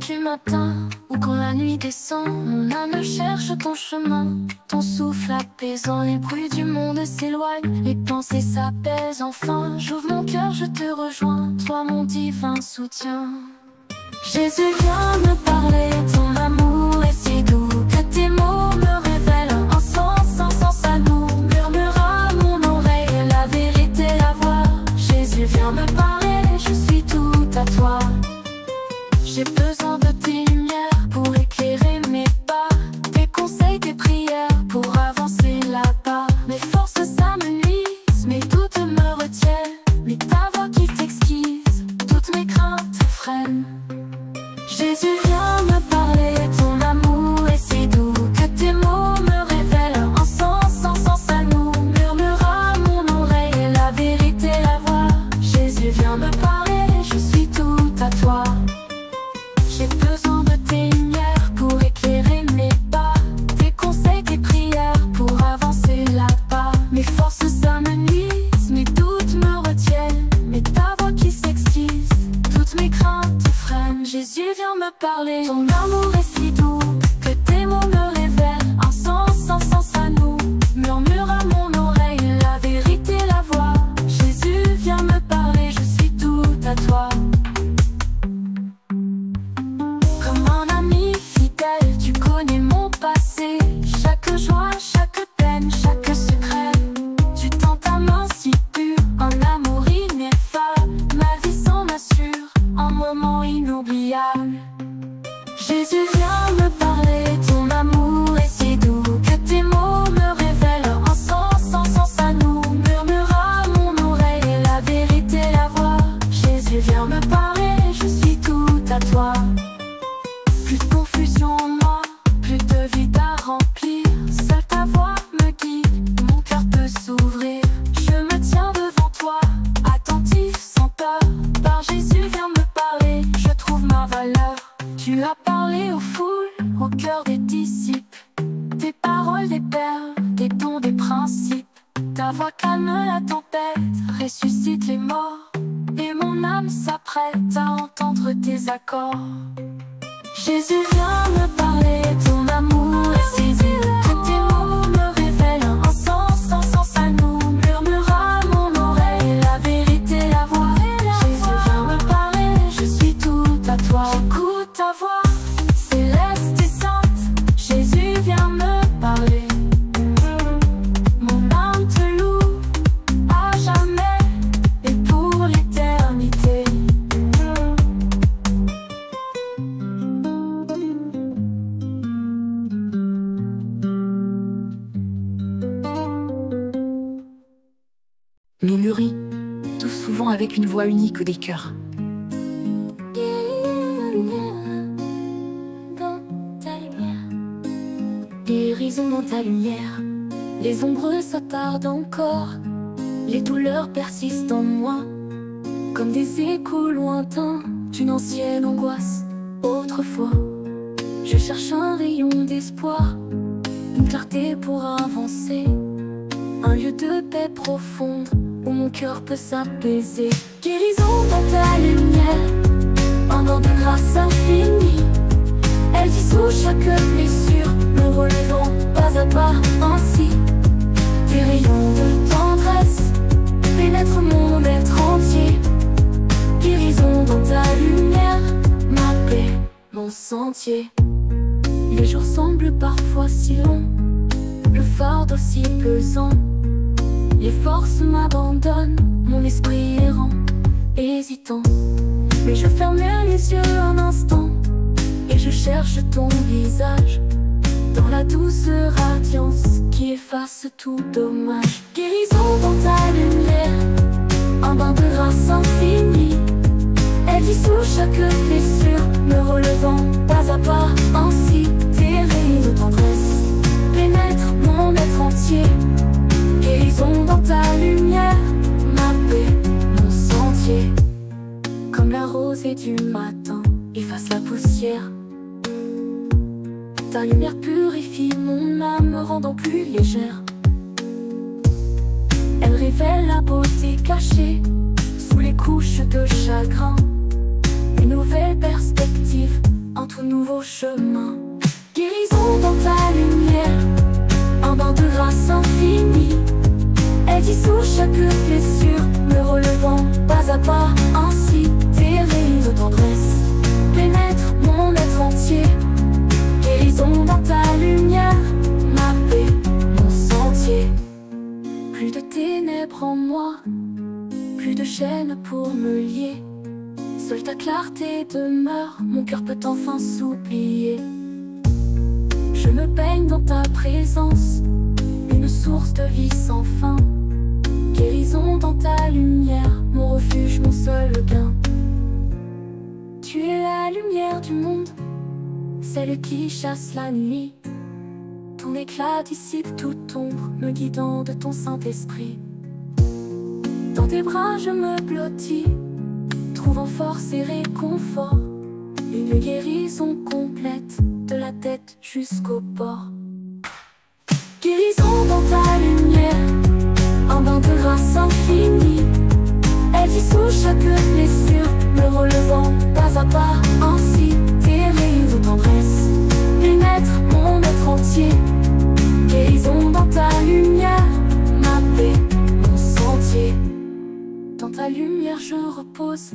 du matin ou quand la nuit descend, mon âme cherche ton chemin. Ton souffle apaisant, les bruits du monde s'éloignent, les pensées s'apaisent enfin. J'ouvre mon cœur, je te rejoins, toi mon divin soutien. Jésus vient me parler, ton amour est si doux que tes mots me révèlent un sens à nous. Murmure à mon oreille la vérité, la voix. Jésus vient me parler, je suis tout à toi. J'ai besoin de tes lumières pour éclairer mes pas, tes conseils, tes prières pour avancer là-bas. Mes forces s'amenuisent, mes doutes me retiennent, mais ta voix qui t'exquise, toutes mes craintes freinent. Jésus vient me parler, ton amour est si doux que tes mots me révèlent un sens à nous. Murmure à mon oreille la vérité, la voix. Jésus vient me parler, je suis tout à toi. J'ai besoin de tes lumières pour éclairer mes pas, tes conseils, tes prières pour avancer là-bas. Mes forces s'amenuisent, mes doutes me retiennent, mais ta voix qui s'exquise, toutes mes craintes freinent. Jésus vient me parler, ton amour est si doux que tes mots me révèlent un sens à nous. Murmure à mon oreille la vérité, la voix. Jésus vient me parler, je suis tout à toi. Comme un ami fidèle, tu connais mon passé, chaque joie, chaque peine, chaque secret. Tu tends ta main si pure, un amour ineffable. Ma vie s'en assure, un moment inoubliable. Jésus vient me parler, ton amour est si doux que tes mots me révèlent un sens à nous. Murmure à mon oreille la vérité, la voix. Jésus vient me parler, je suis tout à toi. Plus de confusion en moi, plus de vide à remplir. Seule ta voix me guide, mon cœur peut s'ouvrir. Je me tiens devant toi, attentif, sans peur. Par Jésus viens me parler, je trouve ma valeur. Tu as parlé aux foules, au cœur des disciples. Tes paroles des perles, des dons, des principes. Ta voix calme la tempête, ressuscite les morts. Et mon âme s'apprête à entendre tes accords. Jésus vient me parler, ton amour est si doux que tes mots me révèlent un sens à nous. Murmure à mon oreille la vérité, la voix. Jésus vient me parler, je suis tout à toi. J'écoute ta voix, céleste et sainte. Jésus vient me parler. Mon âme te loue à jamais et pour l'éternité. Murmurie, tout souvent avec une voix unique des cœurs. Guérison dans ta lumière, les ombres s'attardent encore. Les douleurs persistent en moi, comme des échos lointains d'une ancienne angoisse. Autrefois, je cherche un rayon d'espoir, une clarté pour avancer, un lieu de paix profonde où mon cœur peut s'apaiser. Guérison dans ta lumière, un don de grâce infinie. Elle dissout chaque blessure, me relevant pas à pas ainsi. Tes rayons de tendresse pénètrent mon être entier. Guérison dans ta lumière, ma paix, mon sentier. Les jours semblent parfois si longs, le fardeau si pesant. Les forces m'abandonnent, mon esprit errant, hésitant. Mais je ferme les yeux un instant et je cherche ton visage, dans la douce radiance qui efface tout dommage. Guérison dans ta lumière, un bain de grâce infinie. Elle dissout chaque blessure, me relevant pas à pas ainsi. Tes rayons de tendresse pénètrent mon être entier. Guérison dans ta lumière, ma paix, mon sentier. Comme la rosée du matin efface la poussière, ta lumière purifie mon âme, me rendant plus légère. Elle révèle la beauté cachée sous les couches de chagrin. Une nouvelle perspective, un un tout nouveau chemin. Guérison dans ta lumière, un bain de grâce infinie. Elle dissout chaque blessure, me relevant pas à pas. Ainsi, tes rayons de tendresse pénètrent mon être entier. Guérison dans ta lumière, ma paix, mon sentier. Plus de ténèbres en moi, plus de chaînes pour me lier. Seule ta clarté demeure, mon cœur peut enfin s'oublier. Je me baigne dans ta présence, une source de vie sans fin. Guérison dans ta lumière, mon refuge, mon seul gain. Tu es la lumière du monde, celle qui chasse la nuit. Ton éclat dissipe toute ombre, me guidant de ton Saint-Esprit. Dans tes bras je me blottis, trouvant force et réconfort. Une guérison complète, de la tête jusqu'au bord. Guérison dans ta lumière, un bain de grâce infinie. Elle dissout chaque blessure, me relevant pas à pas. Ainsi, tes rayons de tendresse pénètrent mon être entier. Guérison dans ta lumière, ma paix, mon sentier. Dans ta lumière je repose,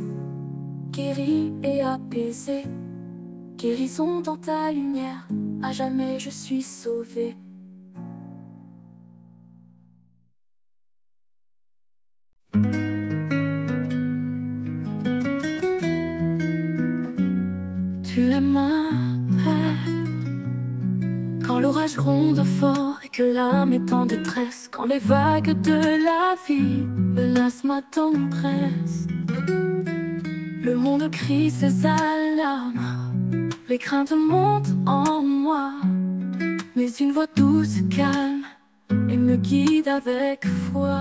guéri et apaisé. Guérison dans ta lumière, à jamais je suis sauvé. Tu es ma paix. Quand l'orage gronde fort et que l'âme est en détresse, quand les vagues de la vie menacent ma tendresse, le monde crie ses alarmes, les craintes montent en moi. Mais une voix douce calme et me guide avec foi.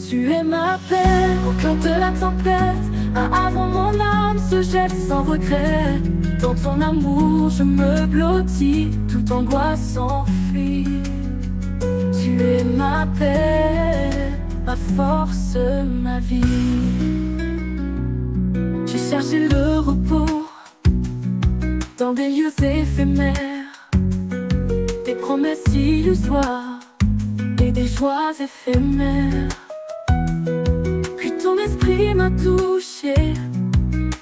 Tu es ma paix au cœur de la tempête. Avant mon âme se jette sans regret. Dans ton amour je me blottis, toute angoisse s'enfuit. Tu es ma paix, ma force, ma vie. J'ai cherché le repos dans des lieux éphémères, des promesses illusoires et des joies éphémères. Puis ton esprit m'a touché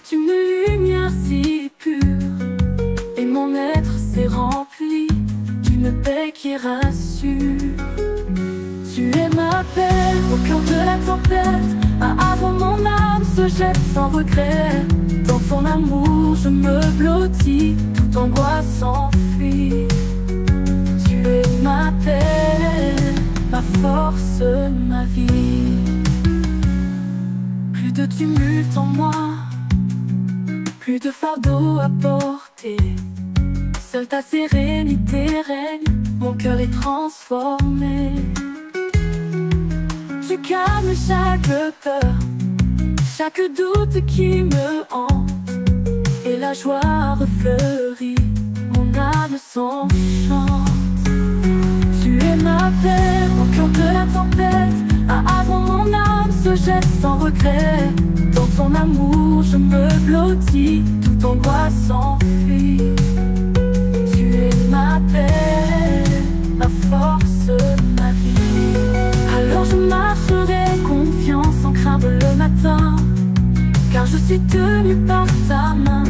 d'une lumière si pure, et mon être s'est rempli d'une paix qui rassure. Tu es ma paix au cœur de la tempête. Avant mon âme se jette sans regret. Dans ton amour je me blottis, toute angoisse s'enfuit. Tu es ma paix, ma force, ma vie. Plus de tumulte en moi, plus de fardeau à porter. Seule ta sérénité règne, mon cœur est transformé. Tu calmes chaque peur, chaque doute qui me hante, et la joie refleurit, mon âme s'enchante. Tu es ma paix au cœur de la tempête. Avant mon âme se jette sans regret. Dans ton amour je me blottis, toute angoisse s'enfuit. Tu es ma paix, ma force, ma vie. Alors je marcherai confiant sans craindre le matin, car je suis tenu par ta main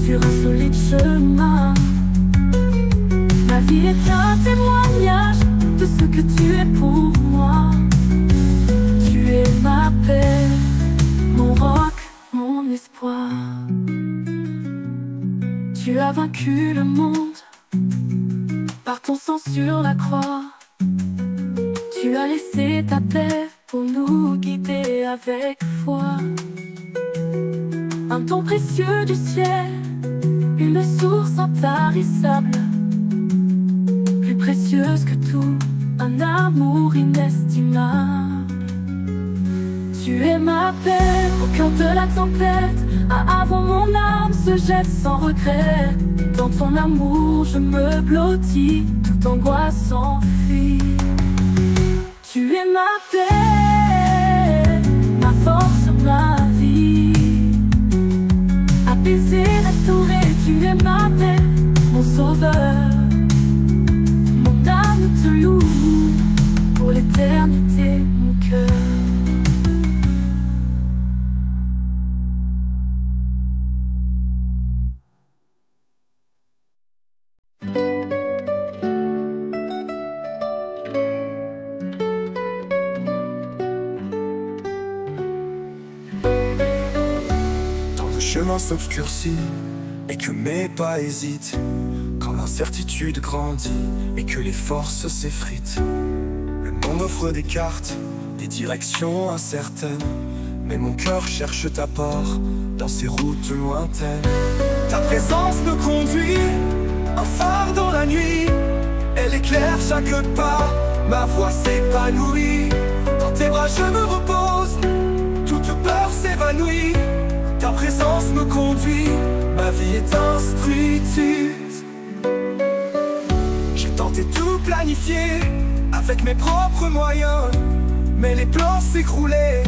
sur un solide chemin. Ma vie est un témoignage de ce que tu es pour moi. Tu es ma paix, mon roc, mon espoir. Tu as vaincu le monde par ton sang sur la croix. Tu as laissé ta paix pour nous guider avec foi. Un don précieux du ciel, une source intarissable, plus précieuse que tout, un amour inestimable. Tu es ma paix au cœur de la tempête. Avant mon âme se jette sans regret. Dans ton amour je me blottis, toute angoisse s'enfuit. Tu es ma paix, ma force, ma vie. Apaisée, restaurée, chemin s'obscurcit et que mes pas hésitent, quand l'incertitude grandit et que les forces s'effritent. Le monde offre des cartes, des directions incertaines, mais mon cœur cherche ta part dans ces routes lointaines. Ta présence me conduit, un phare dans la nuit. Elle éclaire chaque pas, ma voix s'épanouit. Dans tes bras je me repose, toute peur s'évanouit. Ta présence me conduit, ma vie est instruite. J'ai tenté tout planifier avec mes propres moyens, mais les plans s'écroulaient,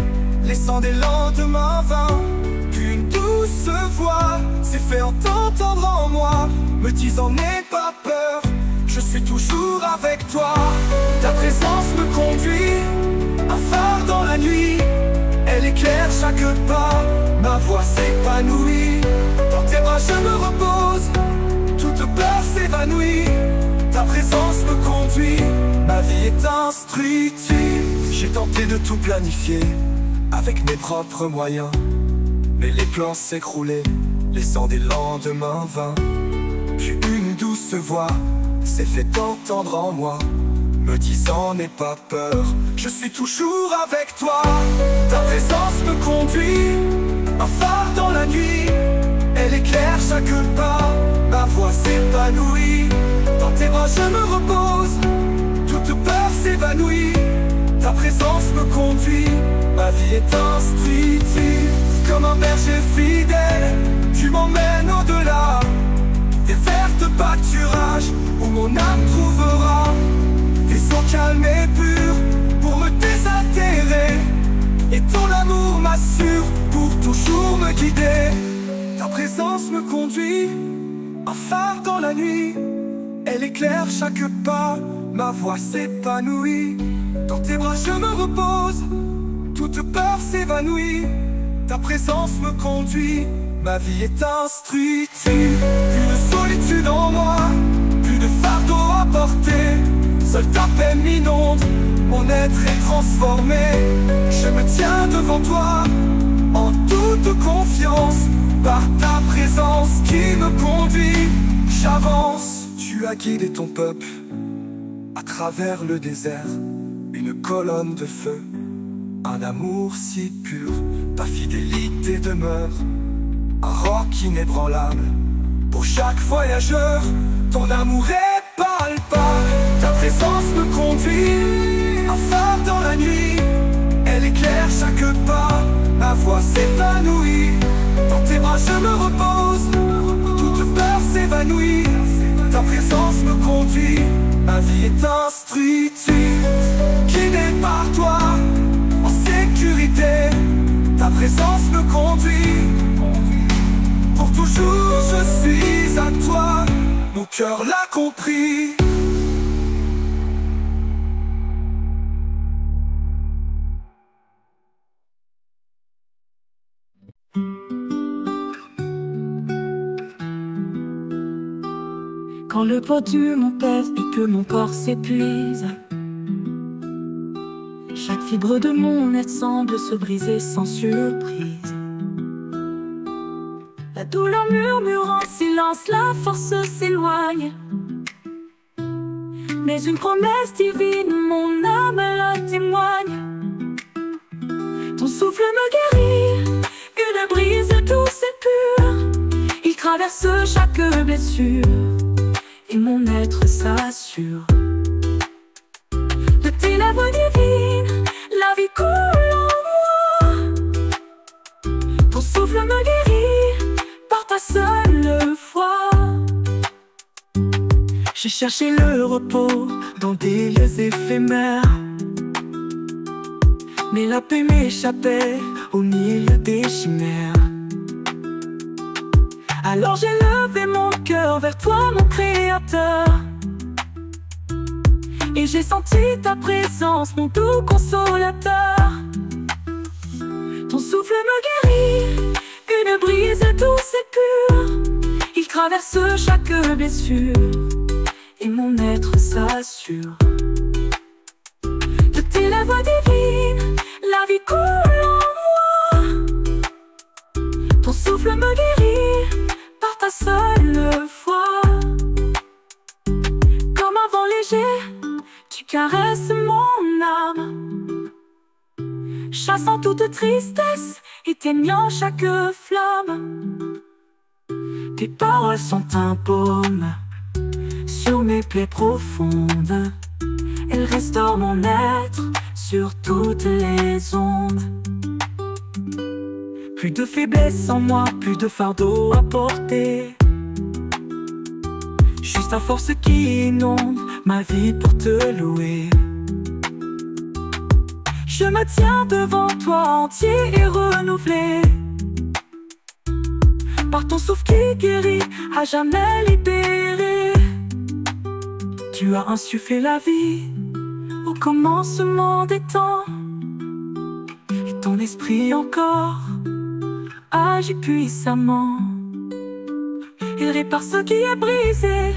laissant des lendemains vains. Puis une douce voix s'est fait entendre en moi, me disant n'aie pas peur, je suis toujours avec toi. Ta présence me conduit, un phare dans la nuit. Elle éclaire chaque pas, ma voix s'épanouit. Dans tes bras je me repose, toute peur s'évanouit. Ta présence me conduit, ma vie est instruite. J'ai tenté de tout planifier avec mes propres moyens, mais les plans s'écroulaient, laissant des lendemains vains. Puis une douce voix s'est fait entendre en moi, me disant n'aie pas peur, je suis toujours avec toi. Ta présence me conduit, un phare dans la nuit. Elle éclaire chaque pas, ma voix s'épanouit. Dans tes bras je me repose, toute peur s'évanouit. Ta présence me conduit, ma vie est instruite. Comme un berger fidèle, tu m'emmènes au-delà des verts pâturages où mon âme trouvera des eaux calmes et pures pour me désaltérer. Et ton amour m'assure pour toujours me guider. Ta présence me conduit, un phare dans la nuit. Elle éclaire chaque pas, ma voix s'épanouit. Dans tes bras je me repose, toute peur s'évanouit. Ta présence me conduit, ma vie est instruite. Plus de solitude en moi, plus de fardeau à porter. Seule ta paix m'inonde, mon être est transformé. Je me tiens devant toi, en toute confiance. Par ta présence qui me conduit, j'avance. Tu as guidé ton peuple à travers le désert, une colonne de feu, un amour si pur. Ta fidélité demeure, un roc inébranlable. Pour chaque voyageur, ton amour est palpable. Ta présence me conduit, un phare dans la nuit. Elle éclaire chaque pas, ma voix s'épanouit. Dans tes bras je me repose, toute peur s'évanouit. Ta présence me conduit, ma vie est instruite. Guidé par toi, en sécurité. Ta présence me conduit, pour toujours je suis à toi. Mon cœur l'a compris. Quand le poids du monde pèse et que mon corps s'épuise, chaque fibre de mon être semble se briser sans surprise. La douleur murmure en silence, la force s'éloigne. Mais une promesse divine, mon âme la témoigne. Ton souffle me guérit, une brise douce et pure. Il traverse chaque blessure, et mon être s'assure. De tes lèvres divines, la vie coule en moi. Ton souffle me guérit, par ta seule foi. J'ai cherché le repos dans des lieux éphémères, mais la paix m'échappait au milieu des chimères. Alors j'ai levé mon cœur vers toi, mon créateur, et j'ai senti ta présence, mon doux consolateur. Ton souffle me guérit, une brise douce et pure. Il traverse chaque blessure, et mon être s'assure. De tes lèvres divines, la vie coule en moi. Ton souffle me guérit, chassant toute tristesse, éteignant chaque flamme. Tes paroles sont un baume sur mes plaies profondes. Elles restaurent mon être sur toutes les ondes. Plus de faiblesse en moi, plus de fardeau à porter. Juste ta force qui inonde ma vie pour te louer. Je me tiens devant toi entier et renouvelé par ton souffle qui guérit, à jamais libéré. Tu as insufflé la vie au commencement des temps, et ton esprit encore agit puissamment. Il répare ce qui est brisé,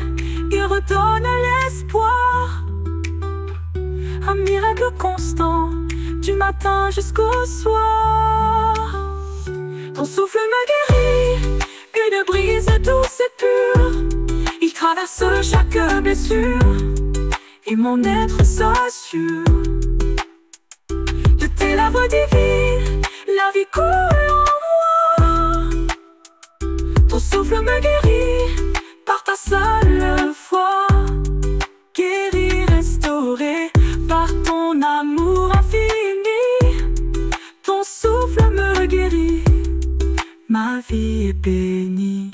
il redonne l'espoir. Un miracle constant, du matin jusqu'au soir. Ton souffle me guérit, une brise douce et pure. Il traverse chaque blessure, et mon être s'assure. De tes lèvres divines, la vie coule en moi. Ton souffle me guérit, par ta seule foi. Guéri, restauré, par ton amour infini. Ton souffle me guérit, ma vie est bénie.